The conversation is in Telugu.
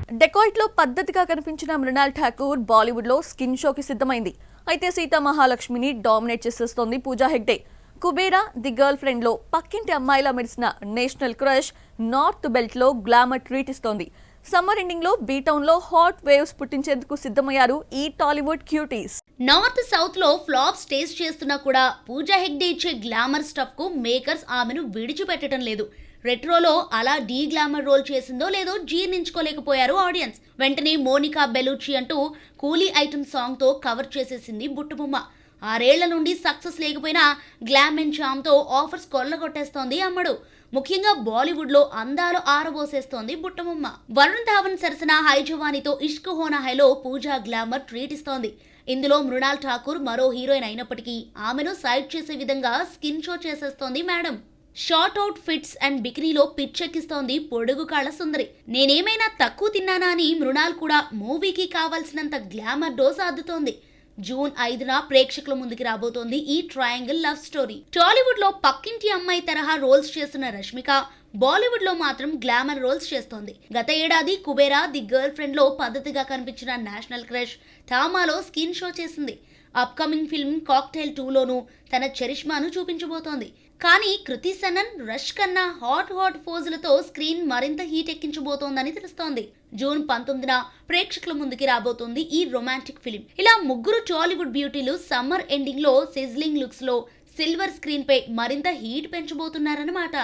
డెకాయిట్ లో పద్ధతిగా కనిపించిన మృణాల్ ఠాకూర్ బాలీవుడ్ లో స్కిన్ షోకి సిద్ధమైంది. అయితే సీతా మహాలక్ష్మిని డామినేట్ చేసేస్తోంది Pooja Hegde. Kubera the girl friend లో పక్కింటి అమ్మాయిలా మెరిసిన నేషనల్ క్రష్ నార్త్ బెల్ట్ లో గ్లామర్ ట్రీట్ ఇస్తోంది. సమ్మర్ ఎండింగ్ లో బీటౌన్ లో హాట్ వేవ్స్ పుట్టించేందుకు సిద్ధమయ్యారు ఈ టాలీవుడ్ క్యూటీస్. నార్త్ సౌత్ లో ఫ్లాప్స్ టేస్ట్ చేస్తున్నా కూడా పూజా హెగ్డే ఇచ్చే గ్లామర్ స్టఫ్ కు మేకర్స్ ఆమెను విడిచిపెట్టడం లేదు. రెట్రోలో అలా డీ గ్లామర్ రోల్ చేసిందో లేదో జీర్ణించుకోలేకపోయారు ఆడియన్స్. వెంటనే మోనికా బెలూచి అంటూ కూలీ ఐటమ్ సాంగ్ తో కవర్ చేసేసింది బుట్టబొమ్మ. 6 ఏళ్ల నుండి సక్సెస్ లేకపోయినా గ్లామ్ అండ్ చామ్ తో ఆఫర్స్ కొల్లగొట్టేస్తోంది అమ్మడు. ముఖ్యంగా బాలీవుడ్ లో అందాలు ఆరబోసేస్తోంది బుట్టబొమ్మ. వరుణ్ ధావన్ సరసన హై జవానీతో ఇష్క్ హోనా హైలో పూజా గ్లామర్ ట్రీట్ ఇస్తోంది. ఇందులో మృణాల్ ఠాకూర్ మరో హీరోయిన్ అయినప్పటికీ ఆమెను సైడ్ చేసే విధంగా స్కిన్ షో చేసేస్తోంది madam. Short outfits and బికినీలో పిచ్చెక్కిస్తోంది పొడుగు కాళ్ల సుందరి. నేనేమైనా తక్కువ తిన్నానా అని మృణాల్ కూడా మూవీకి కావాల్సినంత గ్లామర్ డోస్ అద్దుతోంది. జూన్ 5న ప్రేక్షకుల ముందుకి రాబోతోంది ఈ ట్రయాంగిల్ లవ్ స్టోరీ. టాలీవుడ్ లో పక్కింటి అమ్మాయి తరహా రోల్స్ చేస్తున్న రష్మిక బాలీవుడ్ లో మాత్రం గ్లామర్ రోల్స్ చేస్తోంది. గత ఏడాది కుబేరా ది గర్ల్ ఫ్రెండ్ లో పద్ధతిగా కనిపించిన నేషనల్ క్రష్ థామాలో స్కిన్ షో చేసింది. అప్కమింగ్ ఫిల్మ్ కాక్టైల్ 2లోనూ తన చరిష్మాను చూపించబోతోంది. కానీ కృతి సనన్ రష్ కన్నా హాట్ పోజులతో స్క్రీన్ మరింత హీట్ ఎక్కించబోతోందని తెలుస్తోంది. జూన్ 19న ప్రేక్షకుల ముందుకి రాబోతోంది ఈ రొమాంటిక్ ఫిలిం. ఇలా ముగ్గురు టాలీవుడ్ బ్యూటీలు సమ్మర్ ఎండింగ్ లో సిజ్లింగ్ లుక్స్ లో సిల్వర్ స్క్రీన్ పై మరింత హీట్ పెంచబోతున్నారన్నమాట.